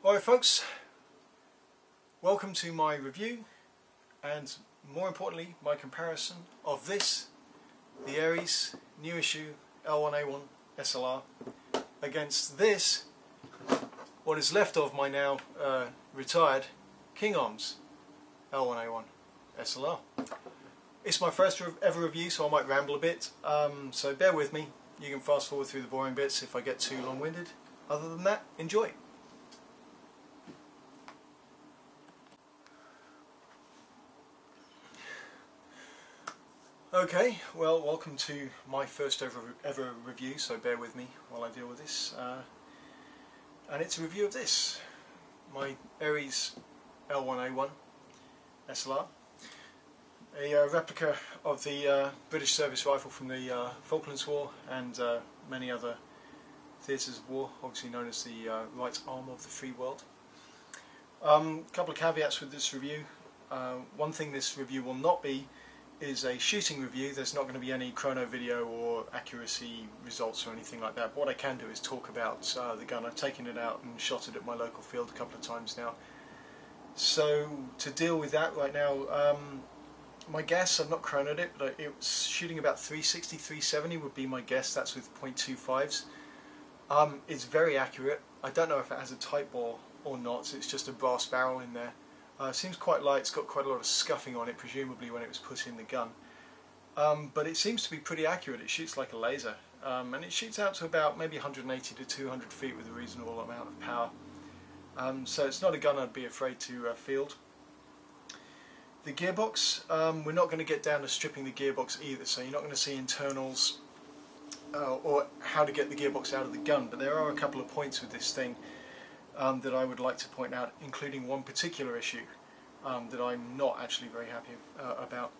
Alright folks, welcome to my review and more importantly my comparison of this, the ARES new issue L1A1 SLR, against this, what is left of my now retired King Arms L1A1 SLR. It's my first ever review, so I might ramble a bit, so bear with me. You can fast forward through the boring bits if I get too long-winded. Other than that, enjoy. Okay, well, welcome to my first ever review, so bear with me while I deal with this. And it's a review of this, my ARES L1A1 SLR, a replica of the British service rifle from the Falklands War and many other theatres of war, obviously known as the right arm of the free world. Couple of caveats with this review. One thing this review will not be is a shooting review. There's not going to be any chrono video or accuracy results or anything like that. But what I can do is talk about the gun. I've taken it out and shot it at my local field a couple of times now. So to deal with that right now, my guess, I've not chronoed it, but it's shooting about 360, 370 would be my guess. That's with .25s. It's very accurate. I don't know if it has a tight bore or not. It's just a brass barrel in there. Seems quite light. It's got quite a lot of scuffing on it, presumably when it was put in the gun. But it seems to be pretty accurate. It shoots like a laser, and it shoots out to about maybe 180 to 200 feet with a reasonable amount of power. So it's not a gun I'd be afraid to field. The gearbox, we're not going to get down to stripping the gearbox either, so you're not going to see internals or how to get the gearbox out of the gun. But there are a couple of points with this thing that I would like to point out, including one particular issue that I'm not actually very happy about.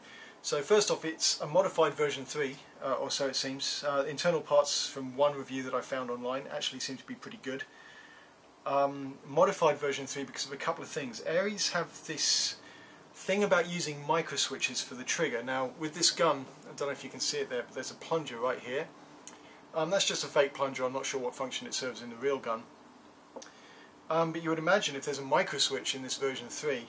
So first off, it's a modified version 3, or so it seems. Internal parts from one review that I found online actually seem to be pretty good. Modified version 3 because of a couple of things. ARES have this thing about using micro switches for the trigger. Now with this gun, I don't know if you can see it there, but there's a plunger right here. That's just a fake plunger. I'm not sure what function it serves in the real gun. But you would imagine if there's a micro switch in this version 3,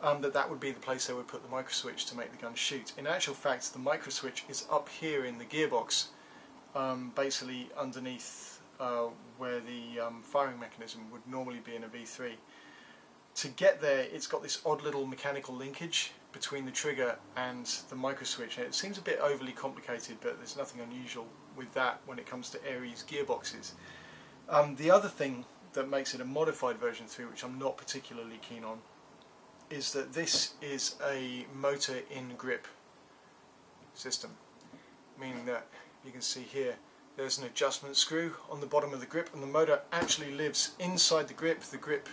that would be the place they would put the micro switch to make the gun shoot. In actual fact, the micro switch is up here in the gearbox, basically underneath where the firing mechanism would normally be in a V3. To get there, it's got this odd little mechanical linkage between the trigger and the micro switch. And it seems a bit overly complicated, but there's nothing unusual with that when it comes to ARES gearboxes. The other thing that makes it a modified version 3, which I'm not particularly keen on, is that this is a motor in grip system, meaning that you can see here there's an adjustment screw on the bottom of the grip, and the motor actually lives inside the grip. The grip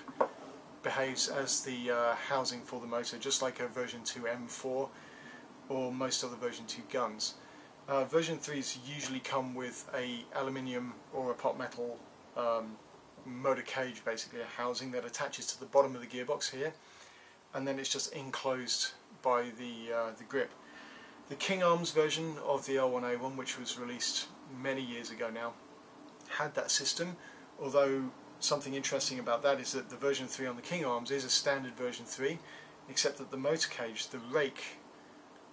behaves as the housing for the motor, just like a version 2 M4 or most other version 2 guns. Version 3s usually come with a aluminium or a pot metal motor cage, basically a housing that attaches to the bottom of the gearbox here, and then it's just enclosed by the grip. The King Arms version of the L1A1, which was released many years ago now, had that system, although something interesting about that is that the version 3 on the King Arms is a standard version 3, except that the motor cage, the rake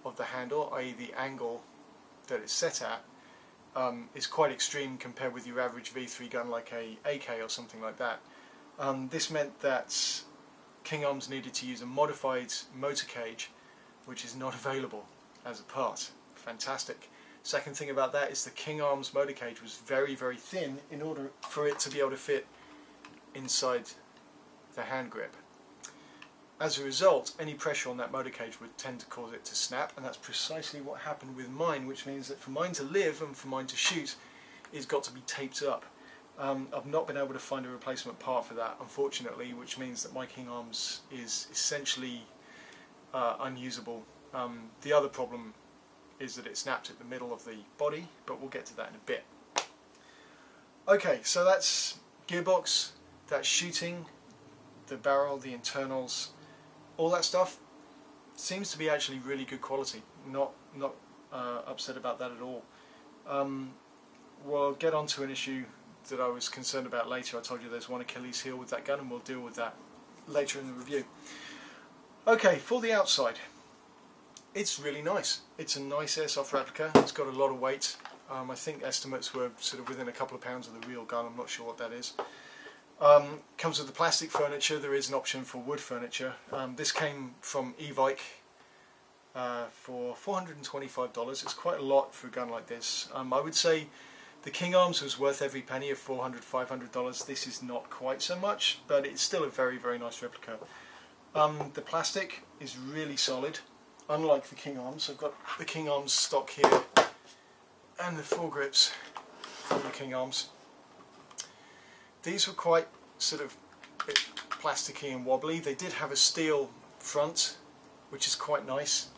of the handle, i.e. the angle that it's set at, is quite extreme compared with your average V3 gun like a AK or something like that. This meant that King Arms needed to use a modified motor cage, which is not available as a part. Fantastic. Second thing about that is the King Arms motor cage was very, very thin in order for it to be able to fit inside the hand grip. As a result, any pressure on that motor cage would tend to cause it to snap, and that's precisely what happened with mine, which means that for mine to live and for mine to shoot, it's got to be taped up. I've not been able to find a replacement part for that, unfortunately, which means that my King Arms is essentially unusable. The other problem is that it snapped at the middle of the body, but we'll get to that in a bit. Okay, so that's gearbox, that's shooting, the barrel, the internals, all that stuff seems to be actually really good quality. Not upset about that at all. We'll get on to an issue that I was concerned about later. I told you there's one Achilles heel with that gun, and we'll deal with that later in the review. Okay, for the outside, it's really nice. It's a nice airsoft replica. It's got a lot of weight. I think estimates were sort of within a couple of pounds of the real gun. I'm not sure what that is. Comes with the plastic furniture. There is an option for wood furniture. This came from Evike for $425. It's quite a lot for a gun like this. I would say the King Arms was worth every penny of $400, $500. This is not quite so much, but it's still a very, very nice replica. The plastic is really solid, unlike the King Arms. I've got the King Arms stock here and the foregrips from the King Arms. These were quite sort of a bit plasticky and wobbly. They did have a steel front, which is quite nice.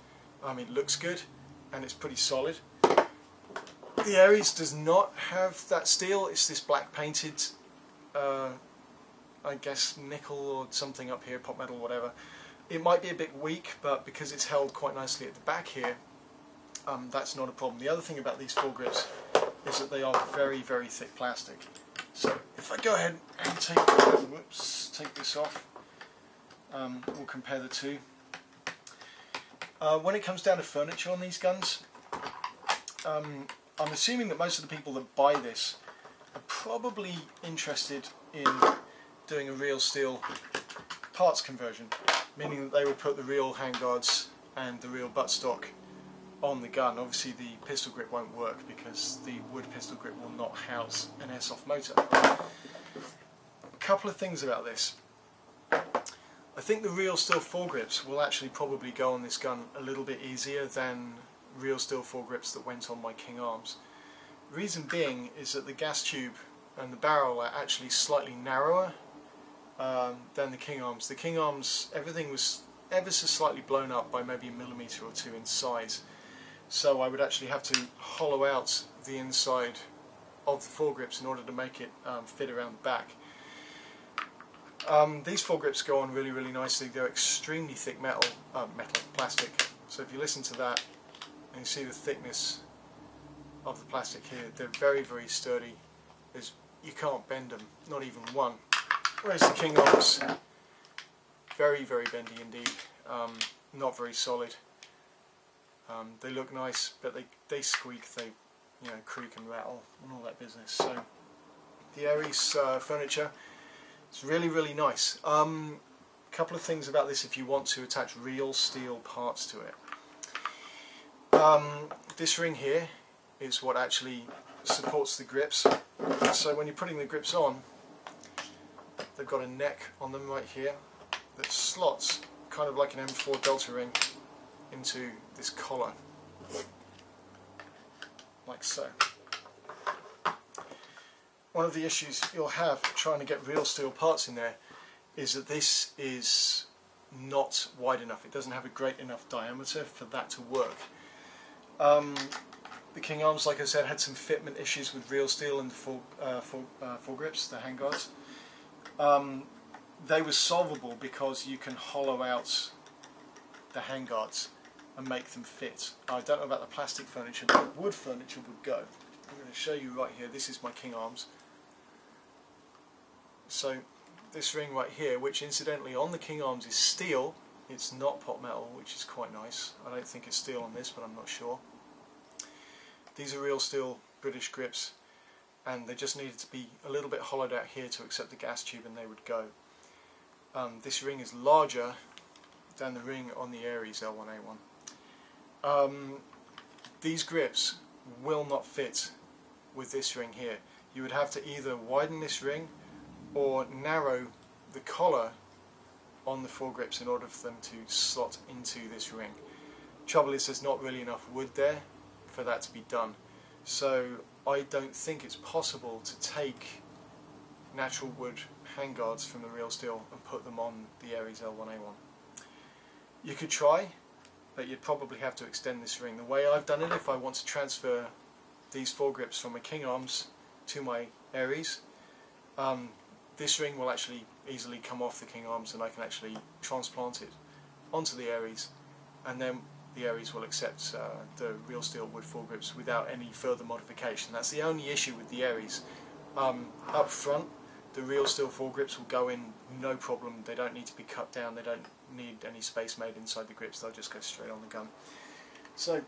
It looks good and it's pretty solid. The ARES does not have that steel. It's this black painted, I guess nickel or something up here, pot metal, whatever. It might be a bit weak, but because it's held quite nicely at the back here, that's not a problem. The other thing about these foregrips is that they are very, very thick plastic. So if I go ahead and take this off, we'll compare the two. When it comes down to furniture on these guns, I'm assuming that most of the people that buy this are probably interested in doing a real steel parts conversion, meaning that they would put the real handguards and the real buttstock on the gun. Obviously the pistol grip won't work because the wood pistol grip will not house an airsoft motor. A couple of things about this. I think the real steel foregrips will actually probably go on this gun a little bit easier than real steel foregrips that went on my King Arms. Reason being is that the gas tube and the barrel are actually slightly narrower than the King Arms. The King Arms, everything was ever so slightly blown up by maybe a millimetre or two in size, so I would actually have to hollow out the inside of the foregrips in order to make it fit around the back. These foregrips go on really, really nicely. They're extremely thick plastic. So if you listen to that and you see the thickness of the plastic here, they're very, very sturdy. You can't bend them, not even one. Whereas the King Arms, very, very bendy indeed. Not very solid. They look nice, but they squeak, they creak and rattle and all that business. So the ARES furniture, it's really, really nice. Couple of things about this if you want to attach real steel parts to it. This ring here is what actually supports the grips. So when you're putting the grips on, they've got a neck on them right here that slots kind of like an M4 Delta ring into this collar, like so. One of the issues you'll have trying to get real steel parts in there is that this is not wide enough. It doesn't have a great enough diameter for that to work. The King Arms, like I said, had some fitment issues with real steel and the foregrips, the handguards. They were solvable because you can hollow out the handguards and make them fit. I don't know about the plastic furniture, but wood furniture would go. I'm going to show you right here. This is my King Arms. So this ring right here, which incidentally on the King Arms is steel, it's not pot metal, which is quite nice. I don't think it's steel on this, but I'm not sure. These are real steel British grips, and they just needed to be a little bit hollowed out here to accept the gas tube, and they would go. This ring is larger than the ring on the ARES L1A1. These grips will not fit with this ring here. You would have to either widen this ring or narrow the collar on the foregrips in order for them to slot into this ring. Trouble is, there's not really enough wood there for that to be done, so I don't think it's possible to take natural wood handguards from the real steel and put them on the ARES L1A1. You could try, but you'd probably have to extend this ring. The way I've done it, if I want to transfer these foregrips from my King Arms to my ARES, this ring will actually easily come off the King Arms, and I can actually transplant it onto the ARES, and then the ARES will accept the real steel wood foregrips without any further modification. That's the only issue with the ARES. Up front, the real steel foregrips will go in no problem. They don't need to be cut down, they don't need any space made inside the grips, they'll just go straight on the gun. So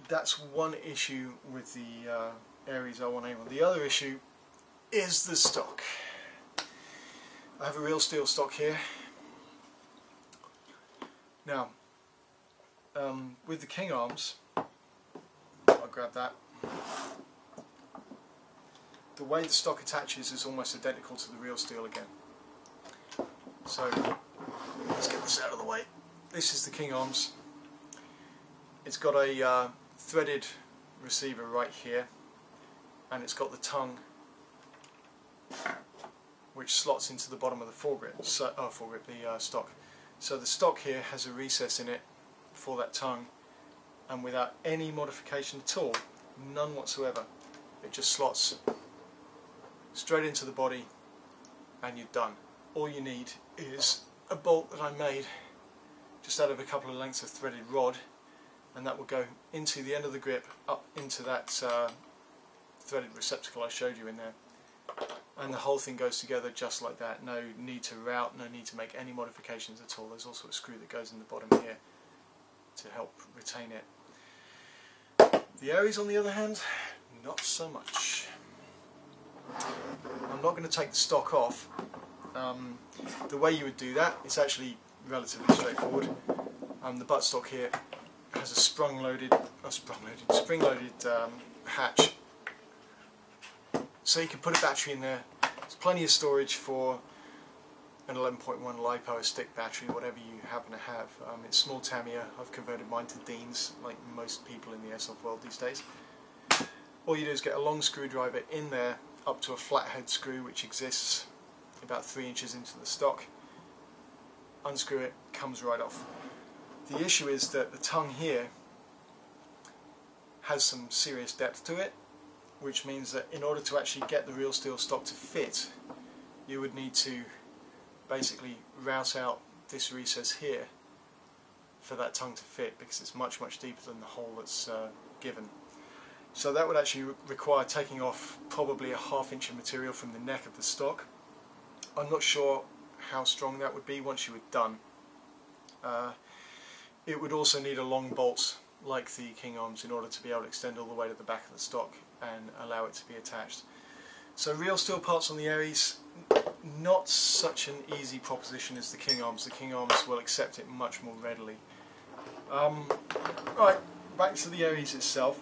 that's one issue with the ARES L1A1. The other issue is the stock. I have a real steel stock here. Now, with the King Arms, I'll grab that. The way the stock attaches is almost identical to the real steel again. So let's get this out of the way. This is the King Arms. It's got a threaded receiver right here, and it's got the tongue which slots into the bottom of the foregrip, the stock. So the stock here has a recess in it for that tongue, and without any modification at all, none whatsoever, it just slots straight into the body and you're done. All you need is a bolt that I made just out of a couple of lengths of threaded rod, and that will go into the end of the grip, up into that threaded receptacle I showed you in there, and the whole thing goes together just like that. No need to route, no need to make any modifications at all. There's also a screw that goes in the bottom here to help retain it. The ARES, on the other hand, not so much. I'm not going to take the stock off. The way you would do that is actually relatively straightforward. The buttstock here has a spring-loaded hatch, so you can put a battery in there. There's plenty of storage for an 11.1 LiPo, a stick battery, whatever you happen to have. It's small Tamiya. I've converted mine to Dean's, like most people in the airsoft world these days. All you do is get a long screwdriver in there up to a flathead screw which exists about 3 inches into the stock. Unscrew it, comes right off. The issue is that the tongue here has some serious depth to it, which means that in order to actually get the real steel stock to fit, you would need to basically route out this recess here for that tongue to fit, because it's much deeper than the hole that's given. So that would actually require taking off probably a ½ inch of material from the neck of the stock. I'm not sure how strong that would be once you were done. It would also need a long bolt like the King Arms in order to be able to extend all the way to the back of the stock and allow it to be attached. So real steel parts on the ARES, not such an easy proposition as the King Arms. The King Arms will accept it much more readily. Right, back to the ARES itself.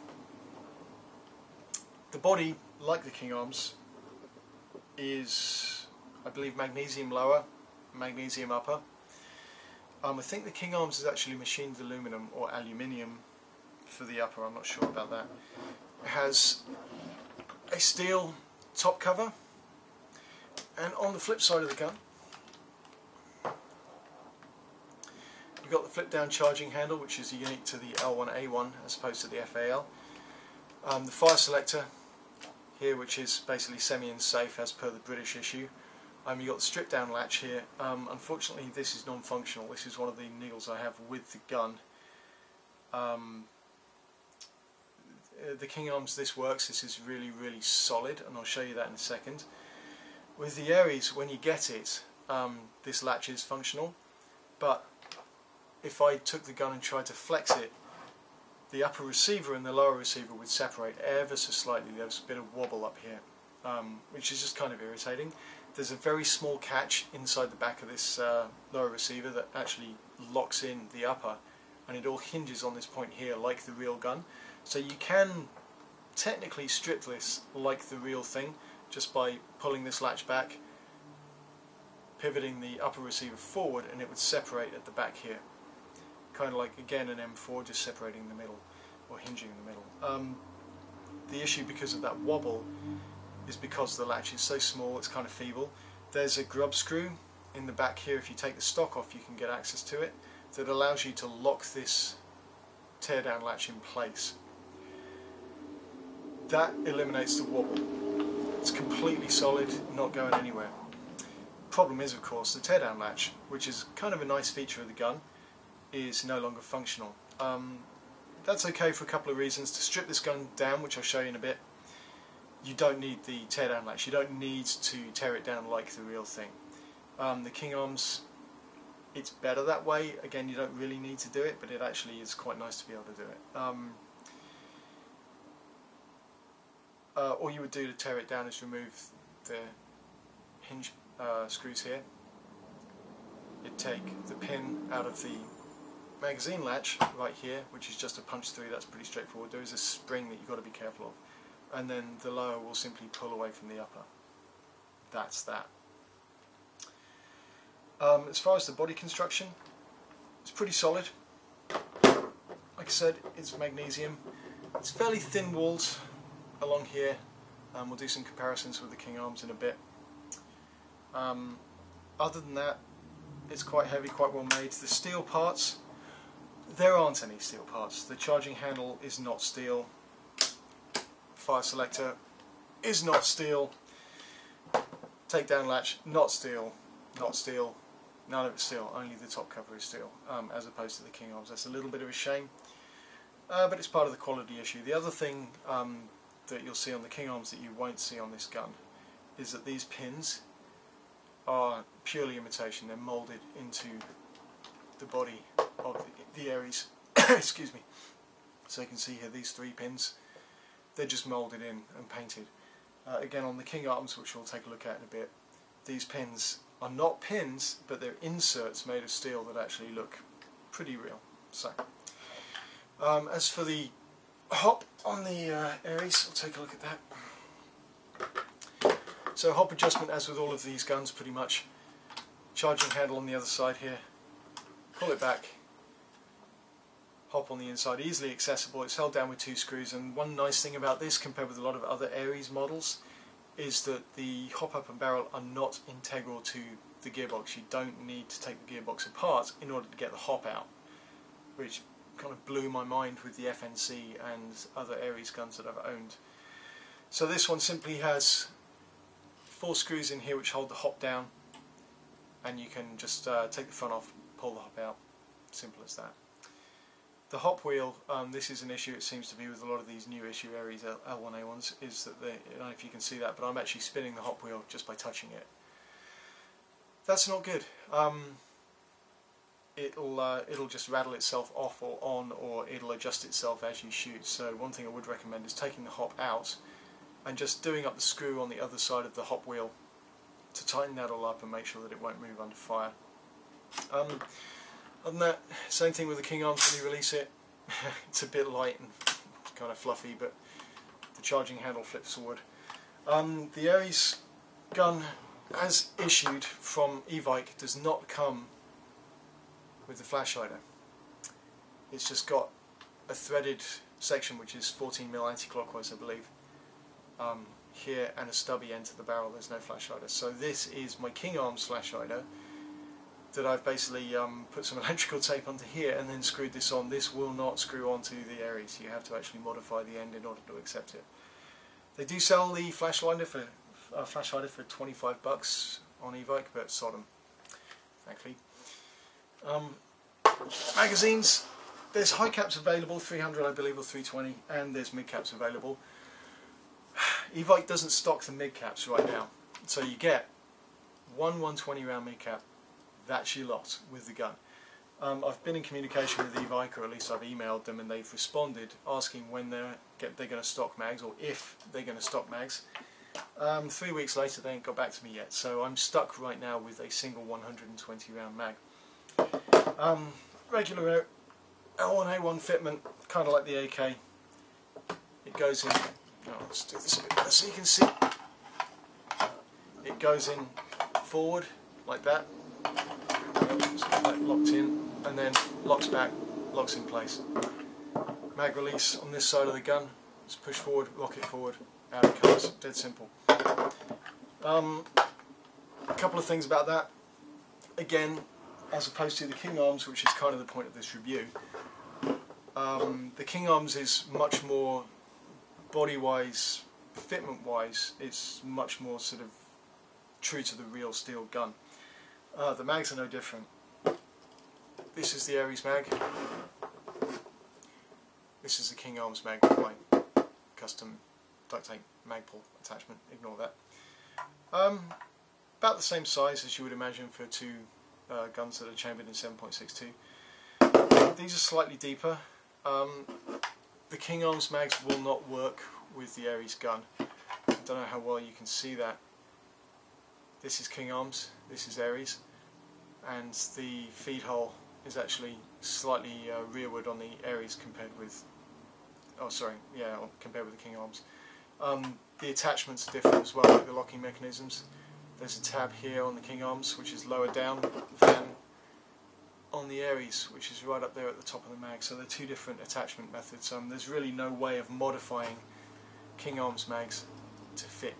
The body, like the King Arms, is, I believe, magnesium lower, magnesium upper. I think the King Arms is actually machined aluminum or aluminium for the upper, I'm not sure about that. It has a steel top cover, and on the flip side of the gun you've got the flip down charging handle, which is unique to the L1A1 as opposed to the FAL. The fire selector here, which is basically semi-unsafe as per the British issue. You've got the strip down latch here. Unfortunately this is non-functional. This is one of the niggles I have with the gun. The King Arms, this works. This is really solid, and I'll show you that in a second. With the ARES, when you get it, this latch is functional, but if I took the gun and tried to flex it, the upper receiver and the lower receiver would separate ever so slightly. There's a bit of wobble up here, which is just kind of irritating. There's a very small catch inside the back of this lower receiver that actually locks in the upper, and it all hinges on this point here like the real gun. So you can technically strip this like the real thing just by pulling this latch back, pivoting the upper receiver forward, and it would separate at the back here. Kind of like, again, an M4, just separating in the middle, or hinging in the middle. The issue because of that wobble is because the latch is so small, it's kind of feeble. There's a grub screw in the back here. If you take the stock off, you can get access to it, that allows you to lock this teardown latch in place. That eliminates the wobble. It's completely solid, not going anywhere. Problem is, of course, the teardown latch, which is kind of a nice feature of the gun, is no longer functional. That's okay for a couple of reasons. To strip this gun down, which I'll show you in a bit, you don't need the teardown latch. You don't need to tear it down like the real thing. The King Arms, it's better that way. Again, you don't really need to do it, but it actually is quite nice to be able to do it. All you would do to tear it down is remove the hinge screws here. You'd take the pin out of the magazine latch right here, which is just a punch through. That's pretty straightforward. There is a spring that you've got to be careful of, and then the lower will simply pull away from the upper. That's that. As far as the body construction, it's pretty solid. Like I said, it's magnesium. It's fairly thin walled along here. We'll do some comparisons with the King Arms in a bit. Other than that, it's quite heavy, quite well made. The steel parts, there aren't any steel parts. The charging handle is not steel. Fire selector is not steel. Takedown latch, not steel. Not steel. None of it's steel. Only the top cover is steel, as opposed to the King Arms. That's a little bit of a shame, but it's part of the quality issue. The other thing that you'll see on the King Arms that you won't see on this gun is that these pins are purely imitation. They're moulded into the body of the ARES. Excuse me. So you can see here these 3 pins, they're just moulded in and painted. Again, on the King Arms, which we'll take a look at in a bit, these pins are not pins, but they're inserts made of steel that actually look pretty real. So, as for the hop on the ARES, I'll take a look at that. So hop adjustment, as with all of these guns pretty much. Charging handle on the other side here. Pull it back. Hop on the inside, easily accessible. It's held down with 2 screws, and one nice thing about this compared with a lot of other ARES models is that the hop up and barrel are not integral to the gearbox. You don't need to take the gearbox apart in order to get the hop out, which kind of blew my mind with the FNC and other ARES guns that I've owned. So this one simply has 4 screws in here which hold the hop down, and you can just take the front off, pull the hop out. Simple as that. The hop wheel, this is an issue it seems to be with a lot of these new issue ARES L1A1s, is that I don't know if you can see that, but I'm actually spinning the hop wheel just by touching it. That's not good. It'll just rattle itself off or on, or it'll adjust itself as you shoot. So one thing I would recommend is taking the hop out and just doing up the screw on the other side of the hop wheel to tighten that all up and make sure that it won't move under fire. Other than that, same thing with the King Arms when you release it. It's a bit light and kind of fluffy, but the charging handle flips forward. The ARES gun, as issued from Evike, does not come with the flash hider. It's just got a threaded section which is 14mm anti-clockwise, I believe, here, and a stubby end to the barrel. There's no flash hider. So this is my King Arms flash hider that I've basically put some electrical tape onto here and then screwed this on. This will not screw onto the ARES. You have to actually modify the end in order to accept it. They do sell the flash hider for $25 on Evike, but sod 'em, frankly. Magazines, there's high caps available, 300 I believe or 320, and there's mid caps available. Evike doesn't stock the mid caps right now, so you get one 120 round mid cap. That's your lot with the gun. I've been in communication with Evike, or at least I've emailed them, and they've responded asking when they're going to stock mags, or if they're going to stock mags. 3 weeks later they ain't got back to me yet, so I'm stuck right now with a single 120 round mag. Regular L1A1 fitment, kind of like the AK. It goes in, let's do this a bit better so you can see. It goes in forward like that. Just get that locked in, and then locks back, locks in place. Mag release on this side of the gun, just push forward, lock it forward, out it comes. Dead simple. A couple of things about that. Again, as opposed to the King Arms, which is kind of the point of this review, the King Arms is much more body-wise, fitment-wise, it's much more sort of true to the real steel gun. The mags are no different. This is the ARES mag. This is the King Arms mag with my custom duct tape Magpul attachment, ignore that. About the same size as you would imagine for two guns that are chambered in 7.62. These are slightly deeper. The King Arms mags will not work with the ARES gun. I don't know how well you can see that. This is King Arms, this is ARES, and the feed hole is actually slightly rearward on the ARES compared with, compared with the King Arms. The attachments are different as well, like the locking mechanisms. There's a tab here on the King Arms which is lower down than on the ARES, which is right up there at the top of the mag. So they're two different attachment methods. There's really no way of modifying King Arms mags to fit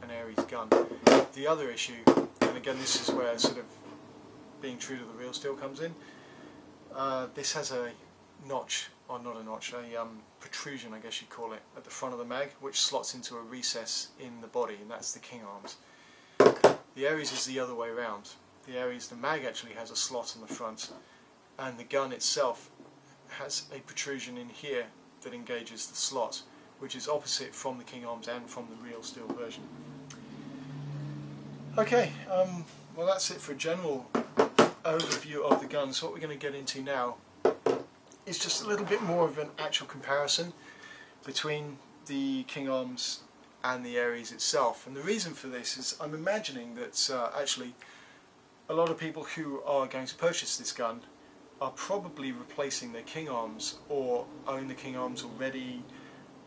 an ARES gun. The other issue, and again this is where sort of being true to the real steel comes in, this has a notch, or not a notch, a protrusion I guess you'd call it, at the front of the mag, which slots into a recess in the body, and that's the King Arms. The ARES is the other way around. The ARES, the mag actually has a slot on the front, and the gun itself has a protrusion in here that engages the slot, which is opposite from the King Arms and from the real steel version. Okay, well that's it for a general overview of the gun. So what we're going to get into now is just a little bit more of an actual comparison between the King Arms and the ARES itself. And the reason for this is I'm imagining that actually a lot of people who are going to purchase this gun are probably replacing their King Arms, or own the King Arms already,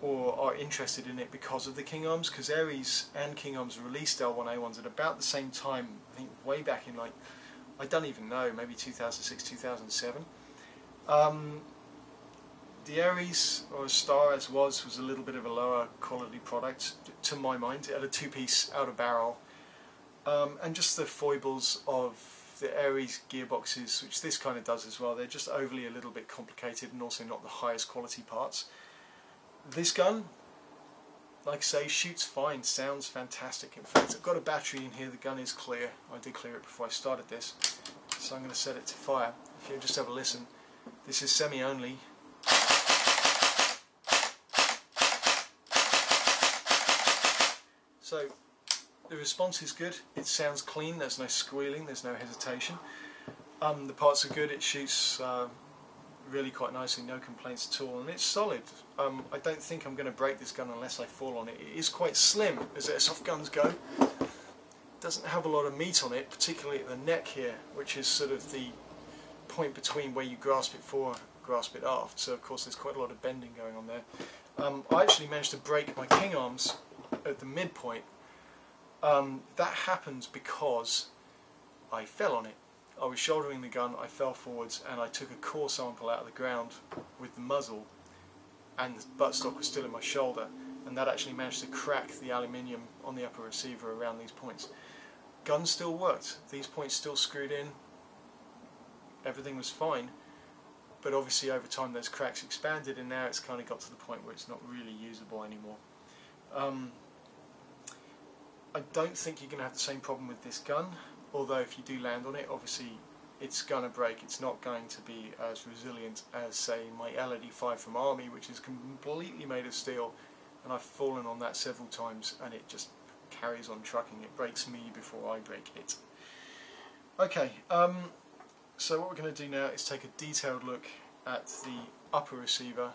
or are interested in it because of the King Arms, because ARES and King Arms released L1A1s at about the same time, I think way back in, like, I don't even know, maybe 2006, 2007. The ARES, or Star as was a little bit of a lower quality product to my mind. It had a two-piece outer barrel, and just the foibles of the ARES gearboxes, which this kind of does as well. They're just overly a little bit complicated and also not the highest quality parts. This gun, like I say, shoots fine, sounds fantastic. In fact, I've got a battery in here, the gun is clear. I did clear it before I started this, so I'm going to set it to fire. If you just have a listen, this is semi-only. So the response is good, it sounds clean, there's no squealing, there's no hesitation. The parts are good, it shoots really quite nicely, no complaints at all, and it's solid. I don't think I'm going to break this gun unless I fall on it. It is quite slim as airsoft guns go. It doesn't have a lot of meat on it, particularly at the neck here, which is sort of the point between where you grasp it forward, grasp it aft, so of course there's quite a lot of bending going on there. I actually managed to break my King Arms at the midpoint. That happened because I fell on it. I was shouldering the gun, I fell forwards, and I took a core sample out of the ground with the muzzle, and the buttstock was still in my shoulder, and that actually managed to crack the aluminium on the upper receiver around these points. Gun still worked, these points still screwed in, everything was fine, but obviously over time those cracks expanded, and now it's kind of got to the point where it's not really usable anymore. I don't think you're going to have the same problem with this gun, although if you do land on it, obviously it's going to break. It's not going to be as resilient as, say, my LAD-5 from Army, which is completely made of steel, and I've fallen on that several times and it just carries on trucking. It breaks me before I break it. Okay, so what we're going to do now is take a detailed look at the upper receiver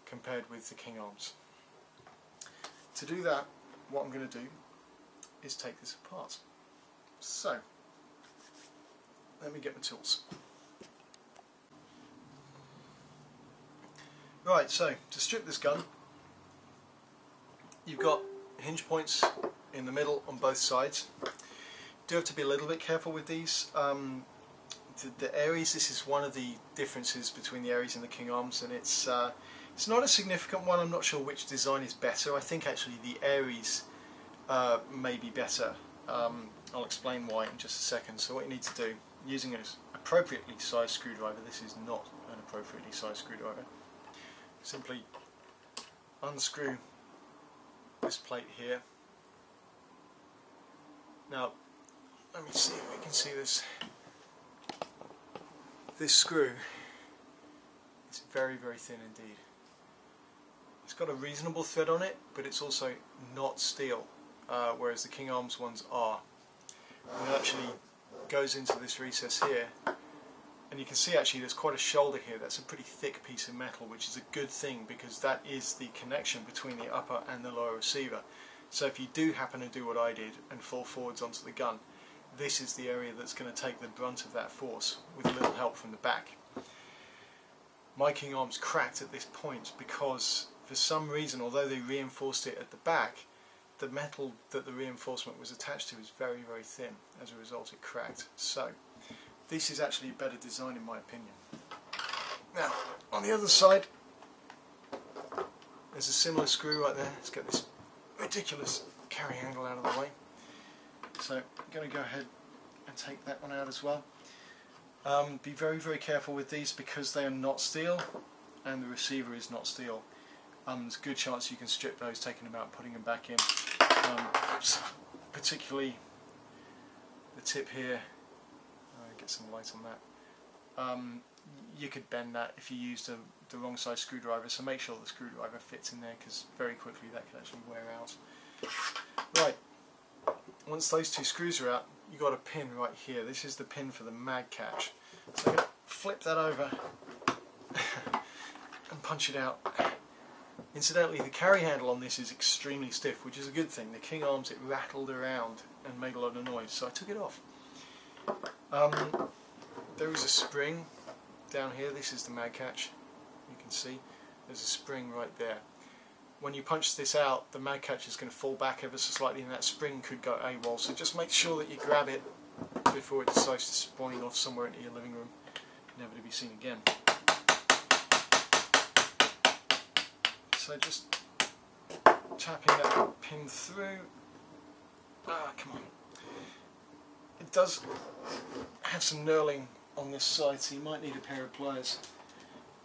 compared with the King Arms. To do that, what I'm going to do is take this apart. So, let me get my tools. Right, so to strip this gun, you've got hinge points in the middle on both sides. You do have to be a little bit careful with these. The ARES, this is one of the differences between the ARES and the King Arms, and it's not a significant one. I'm not sure which design is better. I think actually the ARES may be better. I'll explain why in just a second. So what you need to do, using an appropriately sized screwdriver, this is not an appropriately sized screwdriver, simply unscrew this plate here. Now, let me see if we can see this. This screw is very, very thin indeed. It's got a reasonable thread on it, but it's also not steel, whereas the King Arms ones are. And it actually goes into this recess here, and you can see actually there's quite a shoulder here. That's a pretty thick piece of metal, which is a good thing because that is the connection between the upper and the lower receiver. So if you do happen to do what I did and fall forwards onto the gun, this is the area that's going to take the brunt of that force with a little help from the back. My King Arms cracked at this point because for some reason, although they reinforced it at the back, the metal that the reinforcement was attached to is very, very thin. As a result, it cracked. So this is actually a better design in my opinion. Now, on the other side, there's a similar screw right there. Let's get this ridiculous carry handle out of the way. So I'm going to go ahead and take that one out as well. Be very, very careful with these because they are not steel and the receiver is not steel. There's a good chance you can strip those, taking them out, putting them back in. Particularly the tip here. Get some light on that. You could bend that if you used the wrong size screwdriver, so make sure the screwdriver fits in there because very quickly that can actually wear out. Right. Once those two screws are out, you've got a pin right here. This is the pin for the mag catch. So I'm going to flip that over and punch it out. Incidentally, the carry handle on this is extremely stiff, which is a good thing. The King Arms, it rattled around and made a lot of noise, so I took it off. There is a spring down here. This is the mag catch. You can see there's a spring right there. When you punch this out, the mag catch is going to fall back ever so slightly and that spring could go AWOL, so just make sure that you grab it before it decides to spawning off somewhere into your living room, never to be seen again. So just tapping that pin through. Come on. It does have some knurling on this side, so you might need a pair of pliers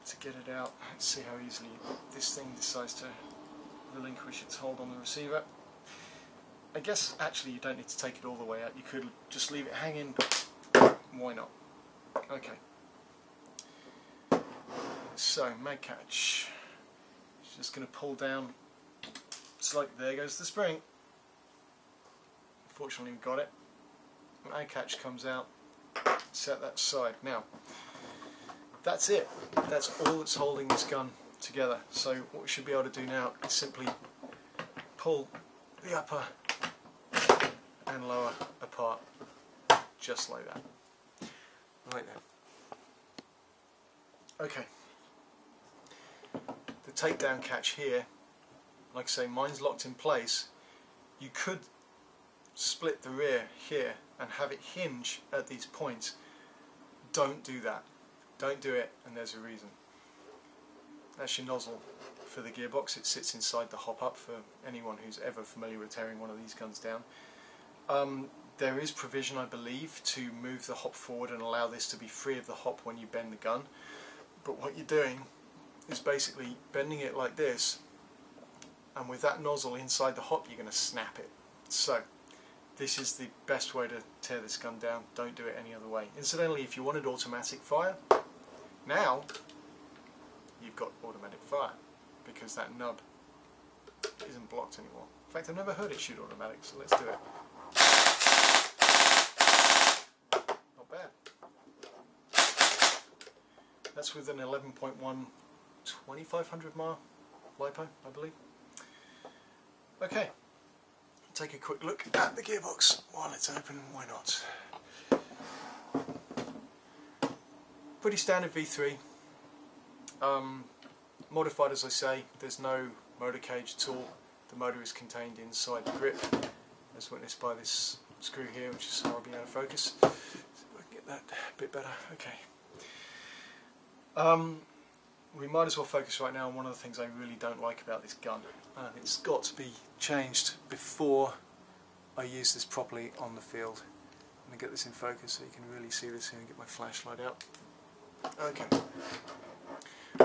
to get it out. Let's see how easily this thing decides to relinquish its hold on the receiver. I guess actually you don't need to take it all the way out. You could just leave it hanging, but why not? Okay. So, mag catch. Just going to pull down. It's like, there goes the spring. Fortunately we got it. Mag catch comes out. Set that aside. Now, that's it. That's all that's holding this gun together. So what we should be able to do now is simply pull the upper and lower apart, just like that. Right there. Okay. The takedown catch here, like I say, mine's locked in place. You could split the rear here and have it hinge at these points. Don't do that. Don't do it, and there's a reason. That's your nozzle for the gearbox. It sits inside the hop up for anyone who's ever familiar with tearing one of these guns down. There is provision, I believe, to move the hop forward and allow this to be free of the hop when you bend the gun. But what you're doing is basically bending it like this, and with that nozzle inside the hop you're going to snap it. So this is the best way to tear this gun down. Don't do it any other way. Incidentally, if you wanted automatic fire, now you've got automatic fire because that nub isn't blocked anymore. In fact, I've never heard it shoot automatic, so let's do it. Not bad. That's with an 11.1 2500 mAh LiPo, I believe. Okay, take a quick look at the gearbox while it's open, why not? Pretty standard V3. Modified, as I say. There's no motor cage at all. The motor is contained inside the grip, as witnessed by this screw here, which is horribly out of focus. See if I can get that a bit better. Okay. We might as well focus right now on one of the things I really don't like about this gun, and it's got to be changed before I use this properly on the field. I'm going to get this in focus so you can really see this here and get my flashlight out. Okay.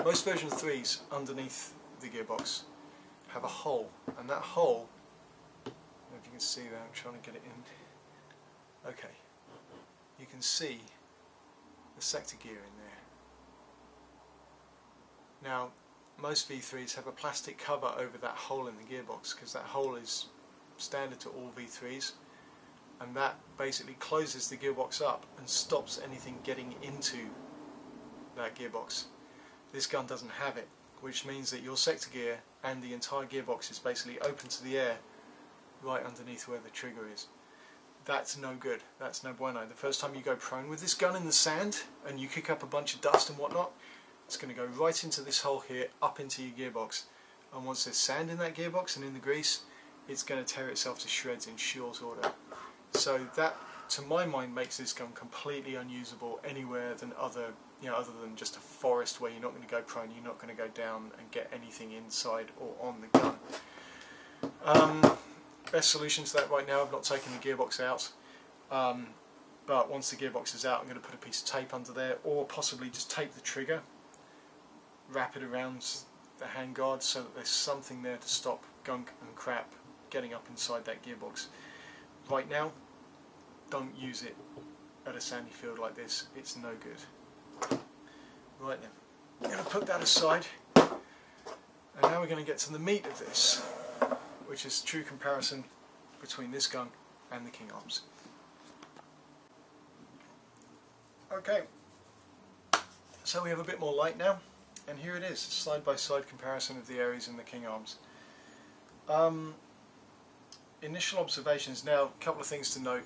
Most version 3s underneath the gearbox have a hole, and that hole, I don't know if you can see that, I'm trying to get it in. Okay. You can see the sector gear in there. Now, most V3s have a plastic cover over that hole in the gearbox, because that hole is standard to all V3s, and that basically closes the gearbox up and stops anything getting into that gearbox. This gun doesn't have it, which means that your sector gear and the entire gearbox is basically open to the air right underneath where the trigger is. That's no good, that's no bueno. The first time you go prone with this gun in the sand and you kick up a bunch of dust and whatnot, it's going to go right into this hole here, up into your gearbox, and once there's sand in that gearbox and in the grease, it's going to tear itself to shreds in short order. So that, to my mind, makes this gun completely unusable anywhere than other than just a forest where you're not going to go prone, you're not going to go down and get anything inside or on the gun. Best solution to that right now, I've not taken the gearbox out, but once the gearbox is out I'm going to put a piece of tape under there, or possibly just tape the trigger, wrap it around the handguard so that there's something there to stop gunk and crap getting up inside that gearbox. Right now, don't use it at a sandy field like this, it's no good. Right then, I'm going to put that aside, and now we're going to get to the meat of this, which is true comparison between this gun and the King Arms. Okay, so we have a bit more light now, and here it is, side-by-side comparison of the ARES and the King Arms. Initial observations. Now, a couple of things to note.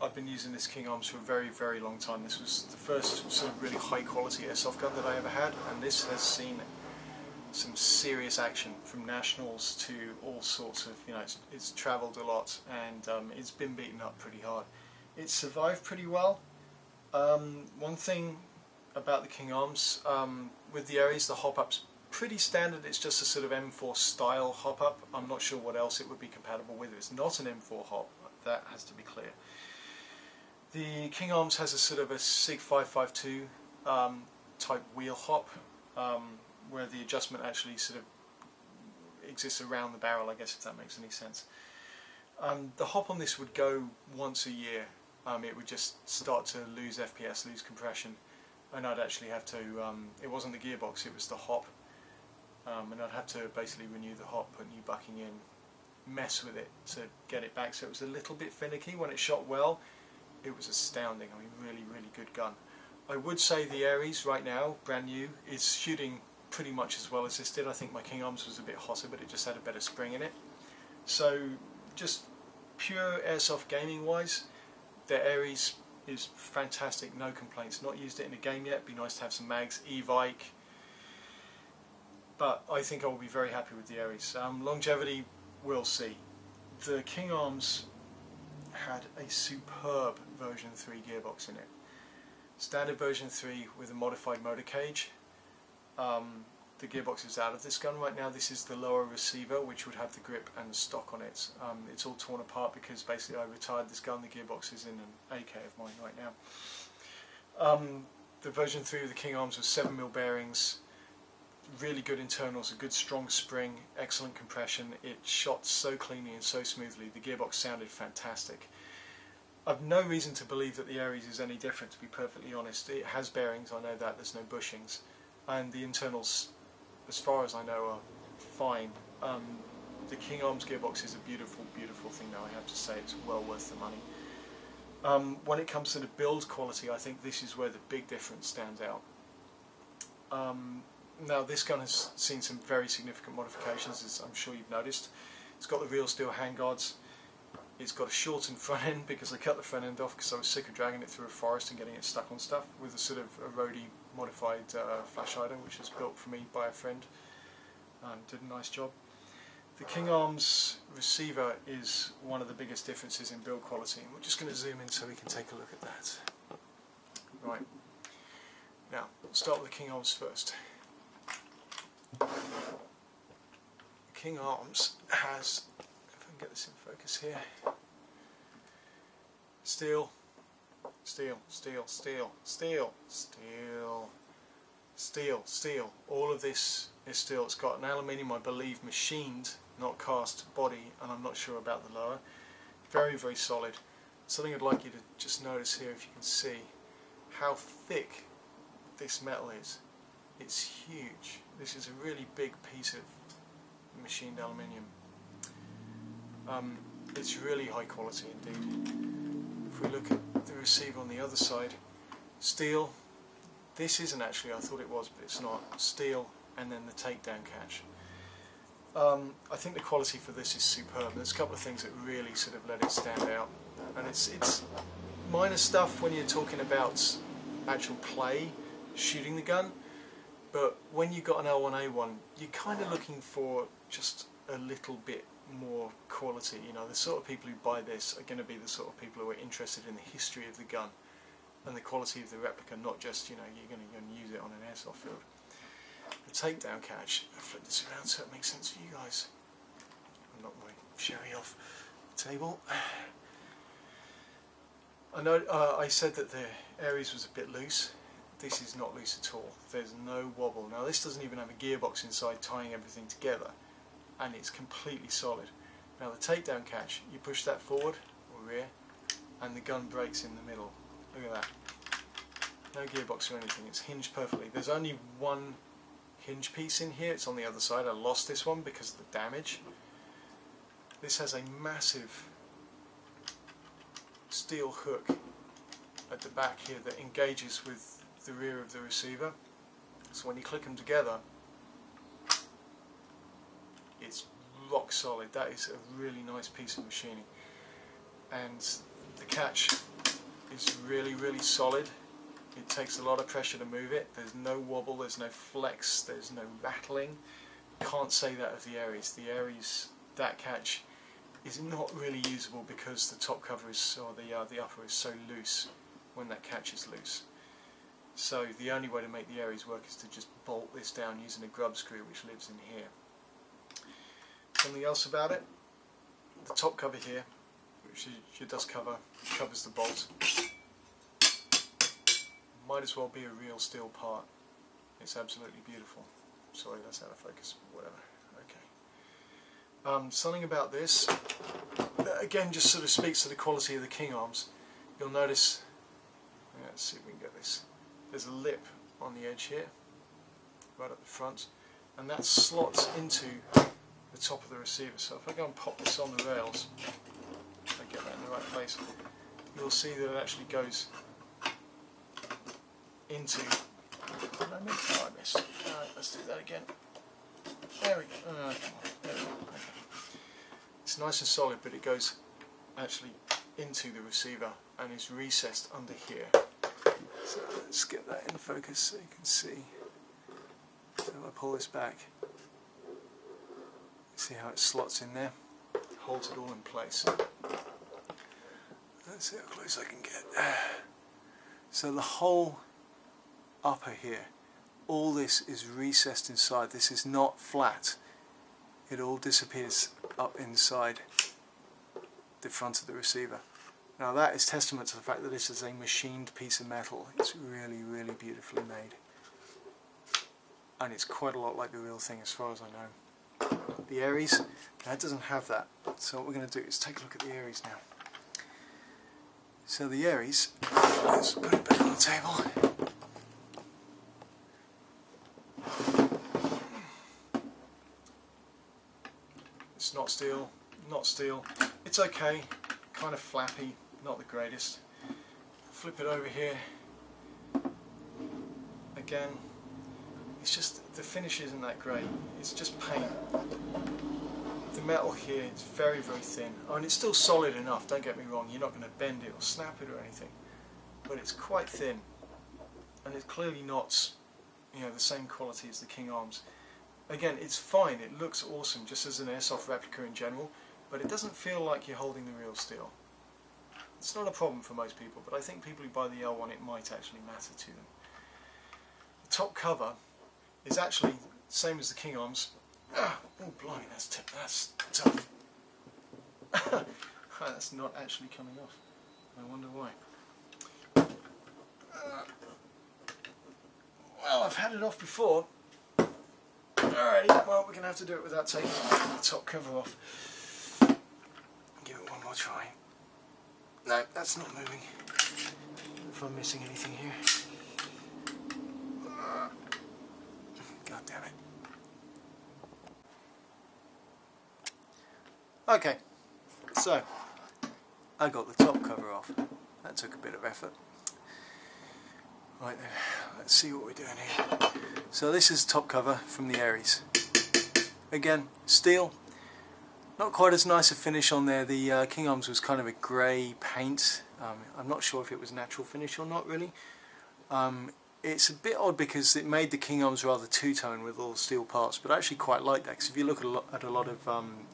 I've been using this King Arms for a very, very long time. This was the first sort of really high quality airsoft gun that I ever had, and this has seen some serious action from nationals to all sorts of, it's travelled a lot, and it's been beaten up pretty hard. It's survived pretty well. One thing about the King Arms, with the ARES, the hop-up's pretty standard. It's just a sort of M4 style hop-up. I'm not sure what else it would be compatible with. It's not an M4 hop, that has to be clear. The King Arms has a sort of a SIG 552 type wheel hop, where the adjustment actually sort of exists around the barrel, I guess, if that makes any sense. The hop on this would go once a year. It would just start to lose FPS, lose compression, and I'd actually have to, it wasn't the gearbox, it was the hop, and I'd have to basically renew the hop, put new bucking in, mess with it to get it back. So it was a little bit finicky. When it shot well, it was astounding. I mean, really, really good gun. I would say the ARES right now, brand new, is shooting pretty much as well as this did. I think my King Arms was a bit hotter, but it just had a better spring in it. So just pure airsoft gaming wise, the ARES is fantastic, no complaints. Not used it in a game yet, be nice to have some mags, e-vike, but I think I will be very happy with the ARES. Longevity, we'll see. The King Arms had a superb version 3 gearbox in it. Standard version 3 with a modified motor cage. The gearbox is out of this gun right now. This is the lower receiver, which would have the grip and the stock on it. It's all torn apart because basically I retired this gun. The gearbox is in an AK of mine right now. The version 3 of the King Arms was 7mm bearings, really good internals, a good strong spring, excellent compression. It shot so cleanly and so smoothly. The gearbox sounded fantastic. I've no reason to believe that the ARES is any different, to be perfectly honest. It has bearings, I know that, there's no bushings, and the internals, as far as I know, are fine. The King Arms gearbox is a beautiful, beautiful thing now, I have to say. It's well worth the money. When it comes to the build quality, I think this is where the big difference stands out. Now, this gun has seen some very significant modifications, as I'm sure you've noticed. It's got the real steel handguards. It's got a shortened front end because I cut the front end off because I was sick of dragging it through a forest and getting it stuck on stuff, with a sort of a roadie modified flash hider, which was built for me by a friend. Did a nice job. The King Arms receiver is one of the biggest differences in build quality. We're just going to zoom in so we can take a look at that. Right. Now, we'll start with the King Arms first. The King Arms has, if I can get this in focus here, steel, steel, steel, steel, steel, steel, steel, steel. All of this is steel. It's got an aluminium, I believe, machined, not cast body, and I'm not sure about the lower. Very, very solid. Something I'd like you to just notice here, if you can see how thick this metal is. It's huge. This is a really big piece of machined aluminium. It's really high quality indeed. If we look at the receiver on the other side, steel. This isn't actually, I thought it was, but it's not. Steel, and then the takedown catch. I think the quality for this is superb. There's a couple of things that really sort of let it stand out, and it's minor stuff when you're talking about actual play, shooting the gun, but when you've got an L1A1, you're kind of looking for just a little bit more quality. You know, the sort of people who buy this are going to be the sort of people who are interested in the history of the gun and the quality of the replica, not just, you know, you're going to use it on an airsoft field. The takedown catch, I'll flip this around so it makes sense for you guys. I'm not my sherry off the table. I know I said that the ARES was a bit loose. This is not loose at all. There's no wobble. Now this doesn't even have a gearbox inside tying everything together, and it's completely solid. Now the takedown catch, you push that forward or rear and the gun breaks in the middle. Look at that. No gearbox or anything, it's hinged perfectly. There's only one hinge piece in here, it's on the other side. I lost this one because of the damage. This has a massive steel hook at the back here that engages with the rear of the receiver. So when you click them together, it's rock solid. That is a really nice piece of machining. And the catch is really, really solid. It takes a lot of pressure to move it. There's no wobble, there's no flex, there's no rattling. Can't say that of the ARES. The ARES, that catch is not really usable because the top cover is, or the upper is so loose when that catch is loose. So the only way to make the ARES work is to just bolt this down using a grub screw which lives in here. Something else about it, the top cover here, which is your dust cover, covers the bolt. Might as well be a real steel part. It's absolutely beautiful. Sorry, that's out of focus, whatever. Okay. Something about this, again, just sort of speaks to the quality of the King Arms. You'll notice, let's see if we can get this, there's a lip on the edge here, right at the front, and that slots into the top of the receiver. So if I go and pop this on the rails, if I get that in the right place, you'll see that it actually goes into, did I make that? I missed. Alright, let's do that again. There we go. Come on. There we go. Okay. It's nice and solid, but it goes actually into the receiver and is recessed under here. So let's get that in focus so you can see. So if I pull this back, see how it slots in there, holds it all in place. Let's see how close I can get. So the whole upper here, all this is recessed inside. This is not flat. It all disappears up inside the front of the receiver. Now that is testament to the fact that this is a machined piece of metal. It's really, really beautifully made. And it's quite a lot like the real thing as far as I know. The ARES, that doesn't have that. So what we're going to do is take a look at the ARES now. So the ARES, let's put it back on the table. It's not steel, not steel. It's okay, kind of flappy, not the greatest. Flip it over here. Again, it's just, the finish isn't that great. It's just paint. The metal here is very, very thin. I mean, it's still solid enough, don't get me wrong. You're not going to bend it or snap it or anything. But it's quite thin. And it's clearly not, you know, the same quality as the King Arms. Again, it's fine, it looks awesome just as an airsoft replica in general, but it doesn't feel like you're holding the real steel. It's not a problem for most people, but I think people who buy the L1, it might actually matter to them. The top cover is actually the same as the King Arms. Oh blimey, that's tough. That's not actually coming off. I wonder why. Well, I've had it off before. Alrighty, well, we're going to have to do it without taking the top cover off. Give it one more try. No, that's not moving. If I'm missing anything here. Okay, so I got the top cover off. That took a bit of effort. Right then, let's see what we're doing here. So this is the top cover from the ARES. Again, steel. Not quite as nice a finish on there. The King Arms was kind of a grey paint. I'm not sure if it was natural finish or not really. It's a bit odd because it made the King Arms rather two-tone with all the steel parts, but I actually quite like that, because if you look at a lot of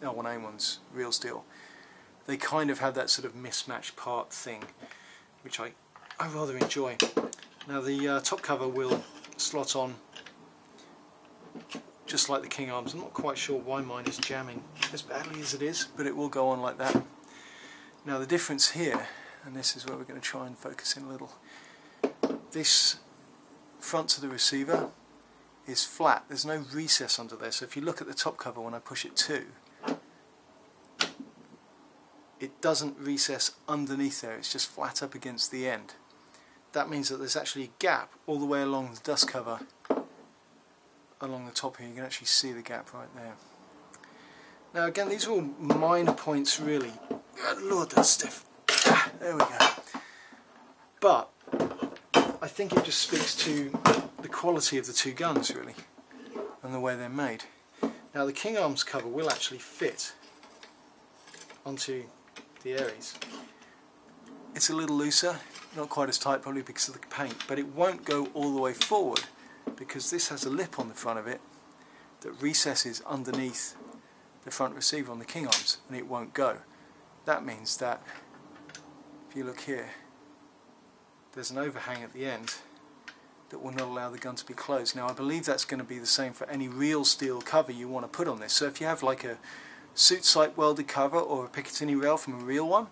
L1A1s, real steel, they kind of have that sort of mismatched part thing, which I rather enjoy. Now the top cover will slot on just like the King Arms. I'm not quite sure why mine is jamming as badly as it is, but it will go on like that. Now the difference here, and this is where we're going to try and focus in a little, this front to the receiver is flat. There's no recess under there, so if you look at the top cover when I push it to, it doesn't recess underneath there, it's just flat up against the end. That means that there's actually a gap all the way along the dust cover, along the top here. You can actually see the gap right there. Now again, these are all minor points really. Good Lord, that's stiff. There we go. But I think it just speaks to the quality of the two guns really, and the way they're made. Now the King Arms cover will actually fit onto the ARES. It's a little looser, not quite as tight probably because of the paint, but it won't go all the way forward because this has a lip on the front of it that recesses underneath the front receiver on the King Arms, and it won't go. That means that if you look here, there's an overhang at the end that will not allow the gun to be closed. Now I believe that's going to be the same for any real steel cover you want to put on this. So if you have like a suit sight welded cover or a Picatinny rail from a real one,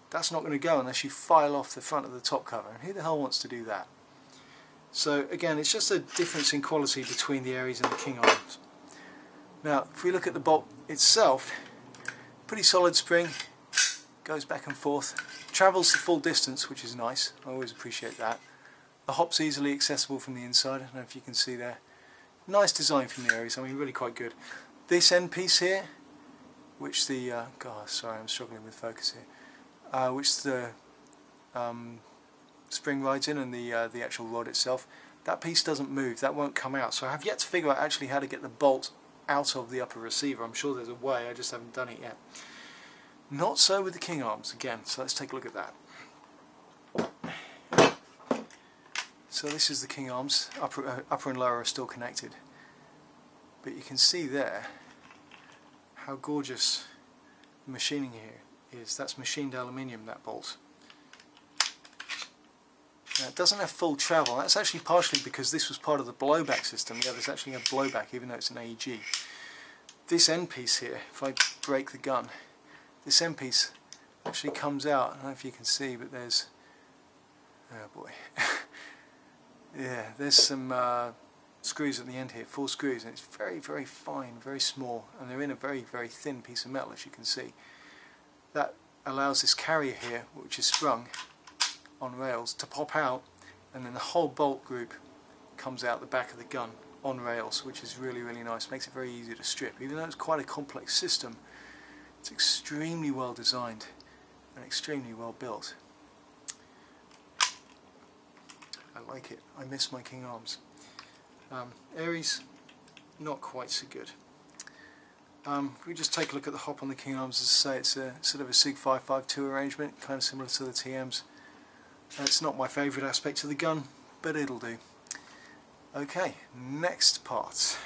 that's not going to go unless you file off the front of the top cover, and who the hell wants to do that? So again, it's just a difference in quality between the ARES and the King Arms. Now if we look at the bolt itself, pretty solid spring, goes back and forth, travels the full distance, which is nice. I always appreciate that. The hop's easily accessible from the inside. I don't know if you can see there. Nice design from the ARES, I mean really quite good. This end piece here, which the God, sorry, I'm struggling with focus here. Which the spring rides in, and the actual rod itself, that piece doesn't move, that won't come out. So I have yet to figure out actually how to get the bolt out of the upper receiver. I'm sure there's a way, I just haven't done it yet. Not so with the King Arms again, so let's take a look at that. So this is the King Arms, upper and lower are still connected, but you can see there how gorgeous the machining here is. That's machined aluminium, that bolt. Now it doesn't have full travel. That's actually partially because this was part of the blowback system. Yeah, there's actually a blowback even though it's an AEG. This end piece here, if I break the gun, this end piece actually comes out. I don't know if you can see, but there's, oh boy, yeah, there's some screws at the end here, 4 screws, and it's very, very fine, very small, and they're in a very, very thin piece of metal, as you can see. That allows this carrier here, which is sprung on rails, to pop out, and then the whole bolt group comes out the back of the gun on rails, which is really, really nice. Makes it very easy to strip. Even though it's quite a complex system, it's extremely well designed and extremely well built. I like it. I miss my King Arms. ARES, not quite so good. If we just take a look at the hop on the King Arms, as I say, it's a sort of a SIG 552 arrangement, kind of similar to the TMs. It's not my favourite aspect of the gun, but it'll do. Okay, next part.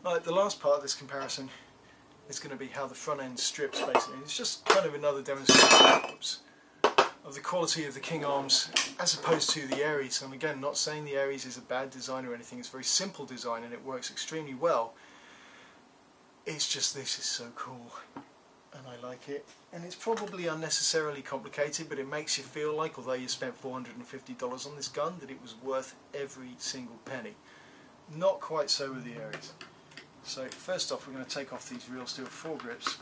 Right, the last part of this comparison is going to be how the front end strips basically. It's just kind of another demonstration of the quality of the King Arms as opposed to the ARES. And again, not saying the ARES is a bad design or anything, it's a very simple design and it works extremely well. It's just this is so cool and I like it. And it's probably unnecessarily complicated, but it makes you feel like, although you spent $450 on this gun, that it was worth every single penny. Not quite so with the ARES. So first off, we're going to take off these real steel foregrips.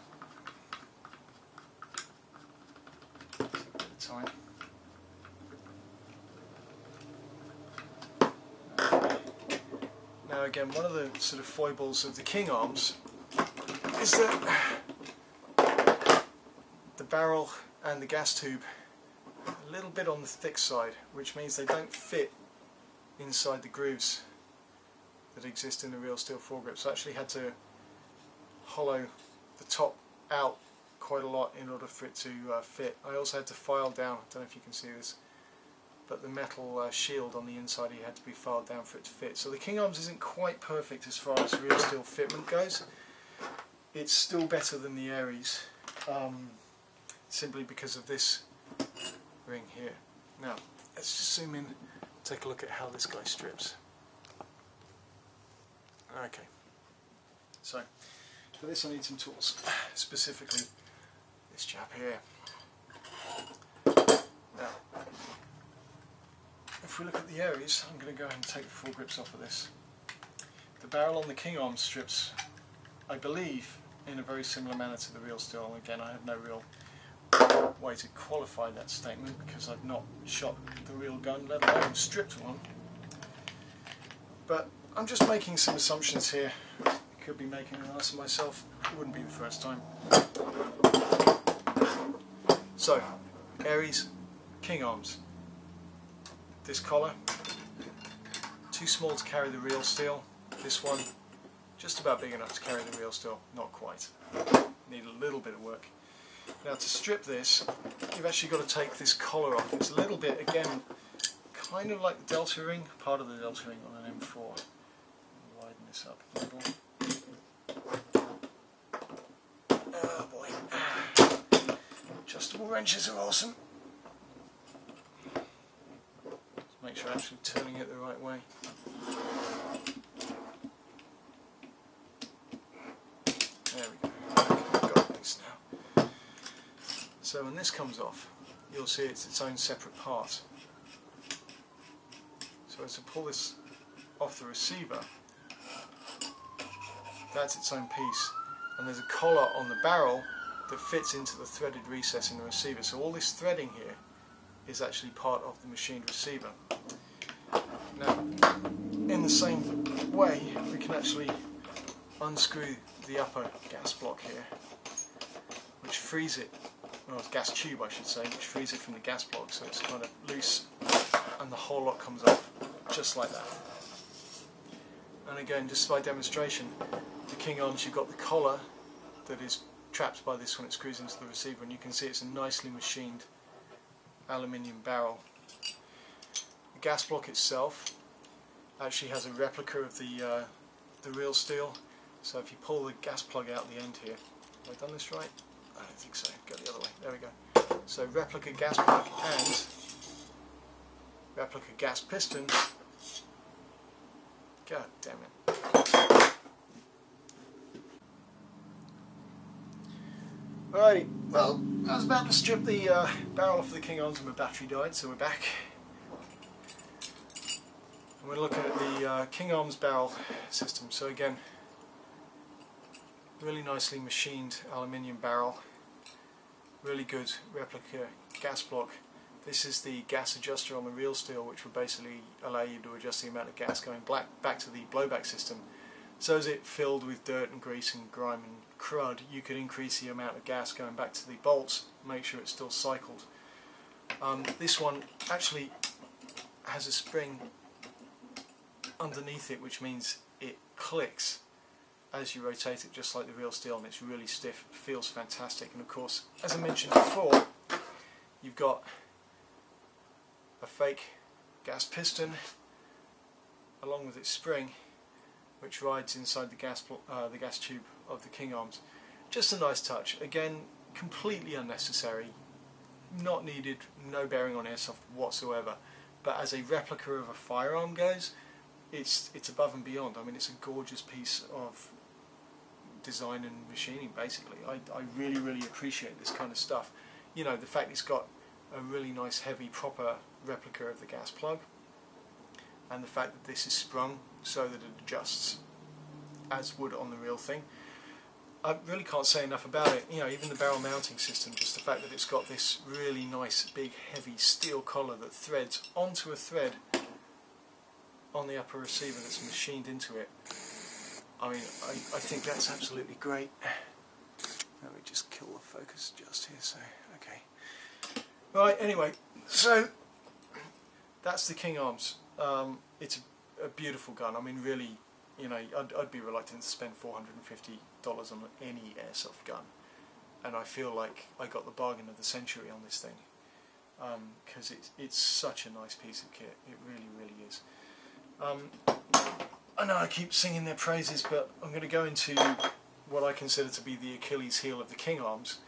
Time. Now again, one of the sort of foibles of the King Arms is that the barrel and the gas tube are a little bit on the thick side, which means they don't fit inside the grooves that exist in the real steel foregrips. So I actually had to hollow the top out quite a lot in order for it to fit. I also had to file down, I don't know if you can see this, but the metal shield on the inside here had to be filed down for it to fit. So the King Arms isn't quite perfect as far as real steel fitment goes. It's still better than the ARES, simply because of this ring here. Now let's just zoom in, take a look at how this guy strips. Okay, so for this I need some tools, specifically this chap here. Now, if we look at the ARES, I'm going to go ahead and take the foregrips off of this. The barrel on the King Arms strips, I believe, in a very similar manner to the real steel. Again, I have no real way to qualify that statement because I've not shot the real gun, let alone stripped one. But I'm just making some assumptions here. Could be making an ass of myself. It wouldn't be the first time. So, ARES, King Arms. This collar, too small to carry the real steel. This one, just about big enough to carry the real steel. Not quite. Need a little bit of work. Now to strip this, you've actually got to take this collar off. It's a little bit, again, kind of like the Delta ring, part of the Delta ring on an M4. Widen this up a little. Oh boy. Adjustable wrenches are awesome. Just make sure I'm actually turning it the right way. There we go. Okay, got this now. So when this comes off, you'll see it's its own separate part. So to pull this off the receiver, that's its own piece, and there's a collar on the barrel that fits into the threaded recess in the receiver. So all this threading here is actually part of the machined receiver. Now, in the same way, we can actually unscrew the upper gas block here, which frees it, well, gas tube I should say, which frees it from the gas block, so it's kind of loose, and the whole lot comes off just like that. And again, just by demonstration, the King Arms, you've got the collar that is trapped by this when it screws into the receiver, and you can see it's a nicely machined aluminium barrel. The gas block itself actually has a replica of the real steel, so if you pull the gas plug out the end here, have I done this right? I don't think so, go the other way, there we go. So replica gas plug and replica gas piston. God damn it. Alrighty, well, I was about to strip the barrel off the King Arms and my battery died, so we're back. And we're looking at the King Arms barrel system. So again, really nicely machined aluminium barrel, really good replica gas block. This is the gas adjuster on the real steel, which will basically allow you to adjust the amount of gas going back to the blowback system. So as it filled with dirt and grease and grime and crud, you could increase the amount of gas going back to the bolts, make sure it's still cycled. This one actually has a spring underneath it, which means it clicks as you rotate it, just like the real steel, and it's really stiff. It feels fantastic. And of course, as I mentioned before, you've got a fake gas piston along with its spring, which rides inside the gas tube of the King Arms. Just a nice touch. Again, completely unnecessary, not needed, no bearing on airsoft whatsoever. But as a replica of a firearm goes, it's above and beyond. I mean, it's a gorgeous piece of design and machining, basically. I really, really appreciate this kind of stuff. You know, the fact it's got a really nice, heavy, proper replica of the gas plug, and the fact that this is sprung so that it adjusts as would on the real thing. I really can't say enough about it. You know, even the barrel mounting system, just the fact that it's got this really nice, big, heavy steel collar that threads onto a thread on the upper receiver that's machined into it. I mean, I think that's absolutely great. Let me just kill the focus just here, so, okay. Right, anyway, so that's the King Arms. It's a beautiful gun. I mean, really, you know, I'd be reluctant to spend $450 on any airsoft gun. And I feel like I got the bargain of the century on this thing. Because it's such a nice piece of kit. It really, really is. I know I keep singing their praises, but I'm going to go into what I consider to be the Achilles heel of the King Arms,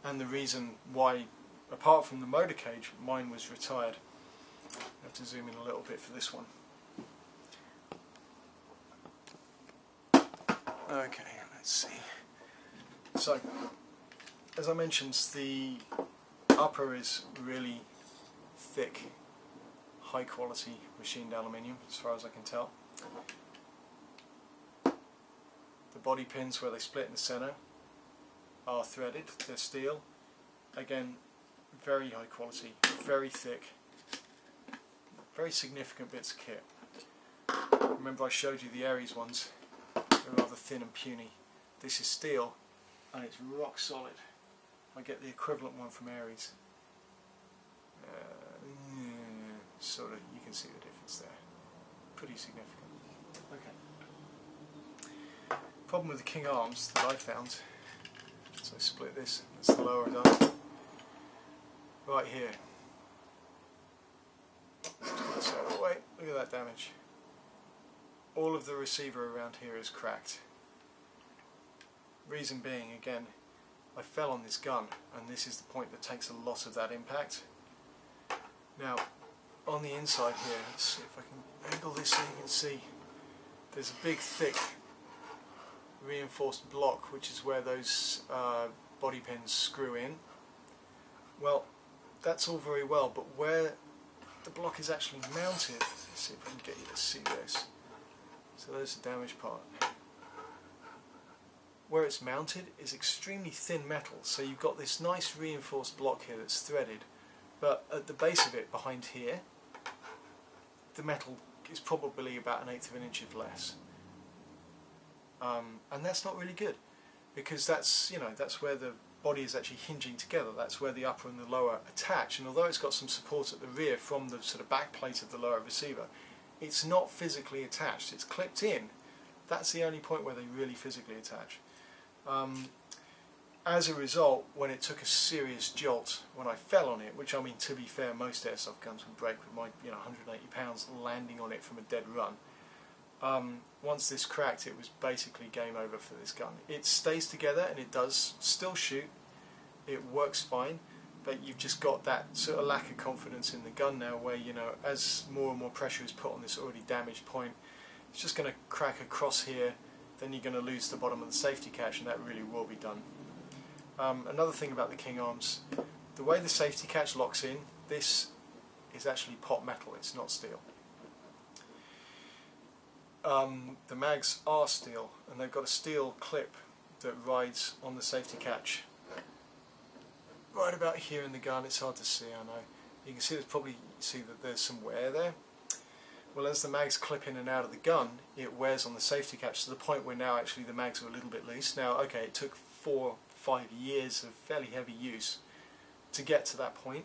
and the reason why, apart from the motor cage, mine was retired. I have to zoom in a little bit for this one. Okay, let's see. So, as I mentioned, the upper is really thick, high quality machined aluminium, as far as I can tell. The body pins where they split in the centre are threaded, they're steel. Again, very high quality, very thick, very significant bits of kit. Remember I showed you the ARES ones, they're rather thin and puny. This is steel and it's rock solid. I get the equivalent one from ARES. Sort of, you can see the difference there. Pretty significant. Okay. Problem with the King Arms that I found, so I split this, that's the lower done. Right here. Let's get this out of the way. Look at that damage. All of the receiver around here is cracked. Reason being, again, I fell on this gun, and this is the point that takes a lot of that impact. Now, on the inside here, let's see if I can angle this so you can see, there's a big thick reinforced block, which is where those body pins screw in. Well, that's all very well, but where the block is actually mounted, let's see if I can get you to see this. So there's the damaged part. Where it's mounted is extremely thin metal, so you've got this nice reinforced block here that's threaded, but at the base of it, behind here, the metal is probably about 1/8 of an inch less. And that's not really good, because that's, you know, that's where the body is actually hinging together. That's where the upper and the lower attach, and although it's got some support at the rear from the sort of back plate of the lower receiver, it's not physically attached. It's clipped in. That's the only point where they really physically attach. As a result, when it took a serious jolt, when I fell on it, which, I mean, to be fair, most airsoft guns would break with my, you know, 180 pounds landing on it from a dead run. Once this cracked, it was basically game over for this gun. It stays together and it does still shoot. It works fine, but you've just got that sort of lack of confidence in the gun now, where, you know, as more and more pressure is put on this already damaged point, it's just going to crack across here. Then you're going to lose the bottom of the safety catch, and that really will be done. Another thing about the King Arms, the way the safety catch locks in, this is actually pot metal, it's not steel. The mags are steel, and they've got a steel clip that rides on the safety catch. Right about here in the gun, it's hard to see, I know. You can see that there's some wear there. Well, as the mags clip in and out of the gun, it wears on the safety catch to the point where now actually the mags are a little bit loose. Now, okay, it took 4 or 5 years of fairly heavy use to get to that point,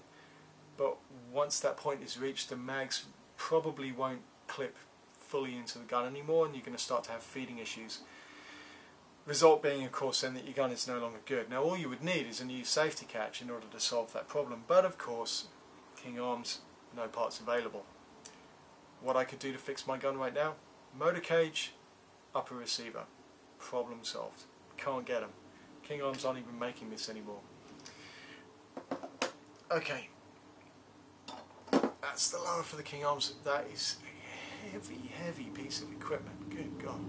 but once that point is reached, the mags probably won't clip fully into the gun anymore, and you're going to start to have feeding issues. Result being, of course, then that your gun is no longer good. Now, all you would need is a new safety catch in order to solve that problem, but of course, King Arms, no parts available. What I could do to fix my gun right now? Motor cage, upper receiver. Problem solved. Can't get them. King Arms aren't even making this anymore. Okay. That's the lower for the King Arms. That is a heavy, heavy piece of equipment. Good God.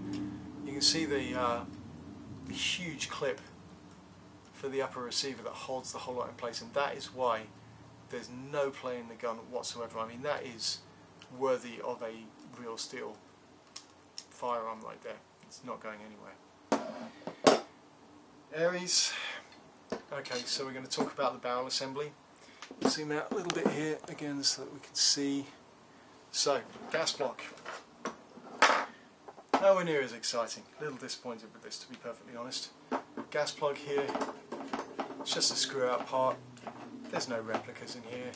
You can see the huge clip for the upper receiver that holds the whole lot in place, and that is why there's no play in the gun whatsoever. I mean, that is worthy of a real steel firearm right there. It's not going anywhere. ARES. Okay, so we're going to talk about the barrel assembly. Zoom out a little bit here again so that we can see. So, gas block. Nowhere near as exciting. A little disappointed with this, to be perfectly honest. Gas plug here, it's just a screw out part. There's no replicas in here.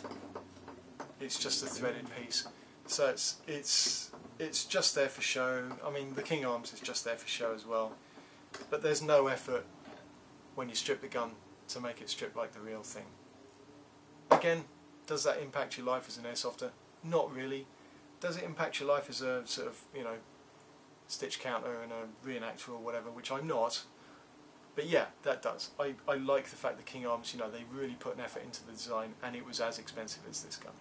It's just a threaded piece. So it's just there for show. I mean, the King Arms is just there for show as well. But there's no effort when you strip the gun to make it strip like the real thing. Again, does that impact your life as an airsofter? Not really. Does it impact your life as a sort of, you know, stitch counter and a reenactor or whatever, which I'm not? But yeah, that does. I like the fact that King Arms, you know, they really put an effort into the design, and it was as expensive as this gun.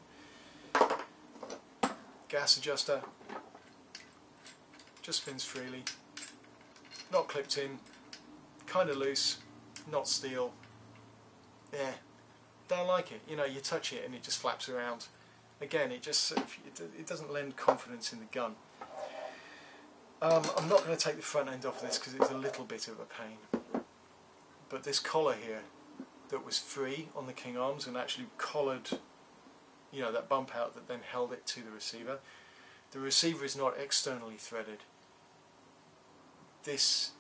Gas adjuster, just spins freely, not clipped in, kind of loose, not steel. Yeah, don't like it. You know, you touch it and it just flaps around. Again, it just it doesn't lend confidence in the gun. I'm not going to take the front end off of this because it's a little bit of a pain. But this collar here that was free on the King Arms and actually collared, you know, that bump out that then held it to the receiver. The receiver is not externally threaded. This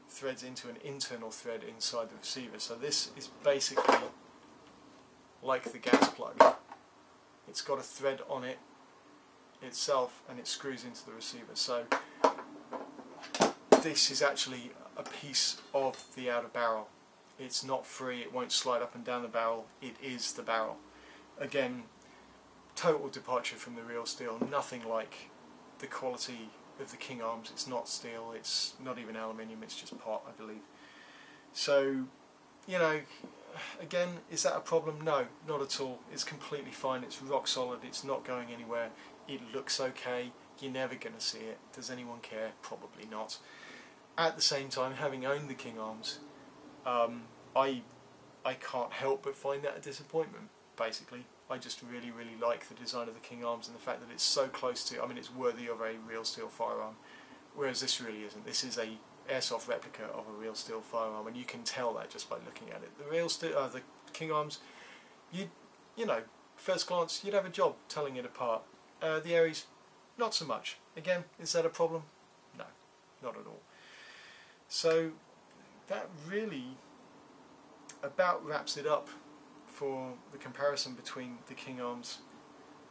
threads into an internal thread inside the receiver. So this is basically like the gas plug. It's got a thread on it itself and it screws into the receiver. So this is actually a piece of the outer barrel. It's not free, it won't slide up and down the barrel, it is the barrel. Again, total departure from the real steel, nothing like the quality of the King Arms. It's not steel, it's not even aluminium, it's just pot, I believe. So, you know, again, is that a problem? No, not at all. It's completely fine, it's rock solid, it's not going anywhere, it looks okay, you're never going to see it. Does anyone care? Probably not. At the same time, having owned the King Arms, I can't help but find that a disappointment, basically. I just really, really like the design of the King Arms and the fact that it's so close to, I mean, it's worthy of a real steel firearm, whereas this really isn't. This is a airsoft replica of a real steel firearm, and you can tell that just by looking at it. The real steel, the King Arms, you know, first glance, you'd have a job telling it apart. The ARES, not so much. Again, is that a problem? No, not at all. So that really about wraps it up for the comparison between the King Arms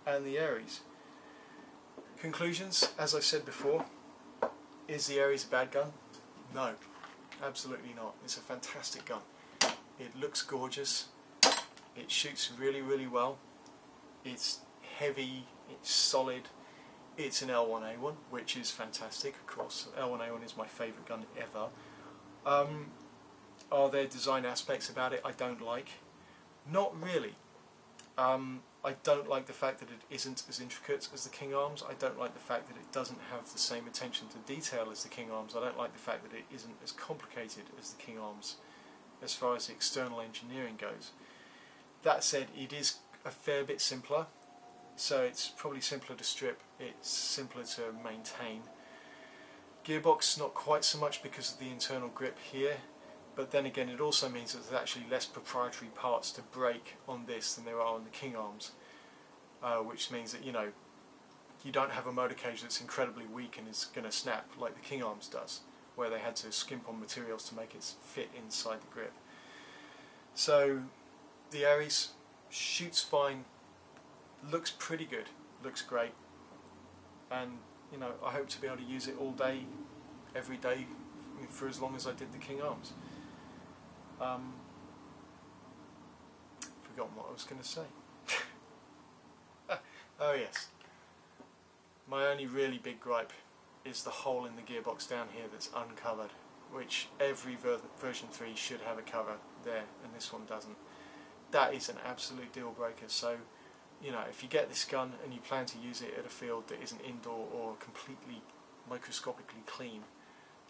and the ARES. Conclusions, as I've said before, is the ARES a bad gun? No, absolutely not. It's a fantastic gun. It looks gorgeous, it shoots really, really well, it's heavy, it's solid, it's an L1A1, which is fantastic, of course. L1A1 is my favourite gun ever. Are there design aspects about it I don't like? Not really. I don't like the fact that it isn't as intricate as the King Arms. I don't like the fact that it doesn't have the same attention to detail as the King Arms. I don't like the fact that it isn't as complicated as the King Arms as far as the external engineering goes. That said, it is a fair bit simpler. So it's probably simpler to strip, it's simpler to maintain. Gearbox, not quite so much because of the internal grip here, but then again it also means that there's actually less proprietary parts to break on this than there are on the King Arms, which means that, you know, you don't have a motor cage that's incredibly weak and is going to snap like the King Arms does, where they had to skimp on materials to make it fit inside the grip. So the ARES shoots fine, looks pretty good, looks great, and you know, I hope to be able to use it all day, every day, for as long as I did the King Arms. Forgotten what I was going to say. Oh yes, my only really big gripe is the hole in the gearbox down here that's uncovered, which every version 3 should have a cover there, and this one doesn't. That is an absolute deal breaker. So, you know, if you get this gun and you plan to use it at a field that isn't indoor or completely microscopically clean,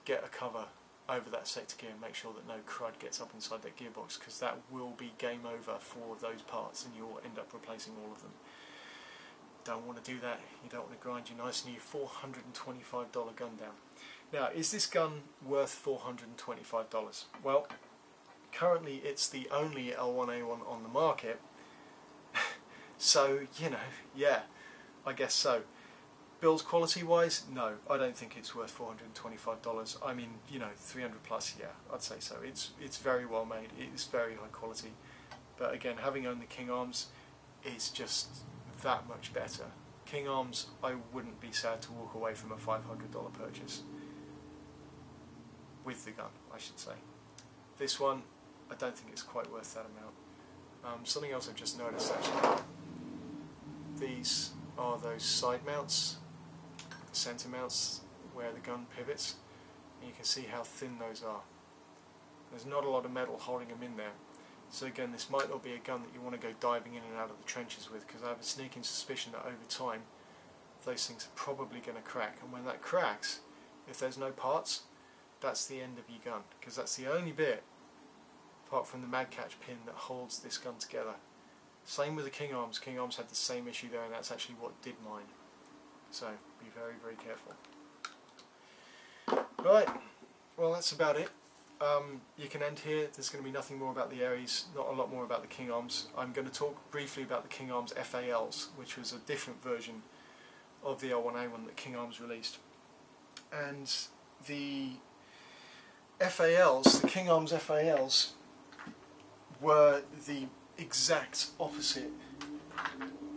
get a cover over that sector gear and make sure that no crud gets up inside that gearbox, because that will be game over for those parts and you'll end up replacing all of them. Don't want to do that. You don't want to grind your nice new $425 gun down. Now, is this gun worth $425? Well, currently it's the only L1A1 on the market. So, you know, yeah, I guess so. build quality wise, no, I don't think it's worth $425. I mean, you know, 300 plus, yeah, I'd say so. It's very well made, it's very high quality. But again, having owned the King Arms is just that much better. King Arms, I wouldn't be sad to walk away from a $500 purchase. With the gun, I should say. This one, I don't think it's quite worth that amount. Something else I've just noticed actually. These are those side mounts, centre mounts, where the gun pivots. And you can see how thin those are. There's not a lot of metal holding them in there. So again, this might not be a gun that you want to go diving in and out of the trenches with, because I have a sneaking suspicion that over time those things are probably going to crack, and when that cracks, if there's no parts, that's the end of your gun, because that's the only bit apart from the mag catch pin that holds this gun together. Same with the King Arms. King Arms had the same issue there, and that's actually what did mine. So be very, very careful. Right, well that's about it. You can end here. There's going to be nothing more about the ARES, not a lot more about the King Arms. I'm going to talk briefly about the King Arms FALs, which was a different version of the L1A1 that King Arms released. And the FALs, the King Arms FALs, were the exact opposite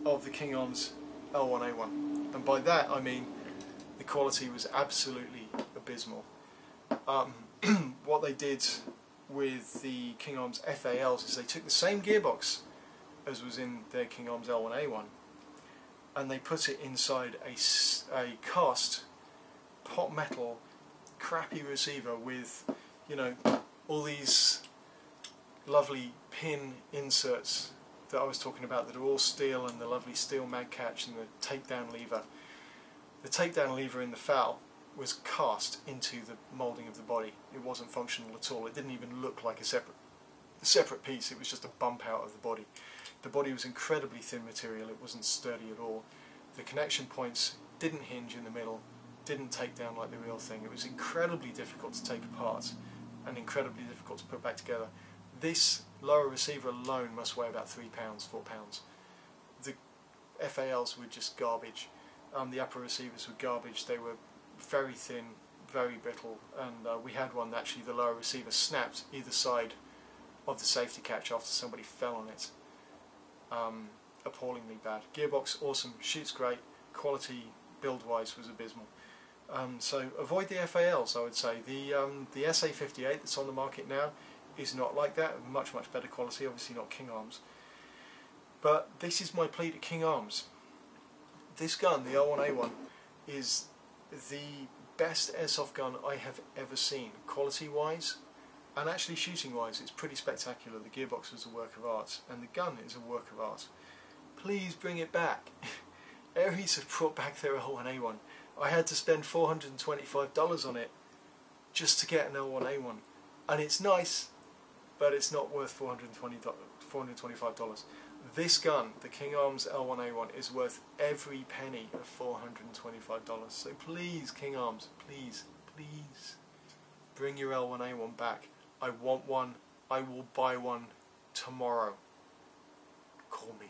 of the King Arms L1A1. And by that I mean the quality was absolutely abysmal. What they did with the King Arms FALs is they took the same gearbox as was in their King Arms L1A1 and they put it inside a cast pot metal crappy receiver with, you know, all these lovely pin inserts that I was talking about that are all steel, and the lovely steel mag catch and the takedown lever. The takedown lever in the FAL was cast into the moulding of the body. It wasn't functional at all. It didn't even look like a separate piece. It was just a bump out of the body. The body was incredibly thin material. It wasn't sturdy at all. The connection points didn't hinge in the middle, didn't take down like the real thing. It was incredibly difficult to take apart and incredibly difficult to put back together. This lower receiver alone must weigh about 3 pounds, 4 pounds. The FALs were just garbage. The upper receivers were garbage. They were very thin, very brittle, and we had one that actually the lower receiver snapped either side of the safety catch after somebody fell on it. Appallingly bad. Gearbox awesome, shoots great, quality build wise was abysmal. So avoid the FALs, I would say. The SA58 that's on the market now is not like that, much better quality, obviously not King Arms. But this is my plea to King Arms. This gun, the L1A1, is the best airsoft gun I have ever seen, quality wise and actually shooting wise. It's pretty spectacular. The gearbox was a work of art and the gun is a work of art. Please bring it back. ARES have brought back their L1A1. I had to spend $425 on it just to get an L1A1, and it's nice, but it's not worth $425. This gun, the King Arms L1A1, is worth every penny of $425. So please, King Arms, please, please, bring your L1A1 back. I want one. I will buy one tomorrow. Call me.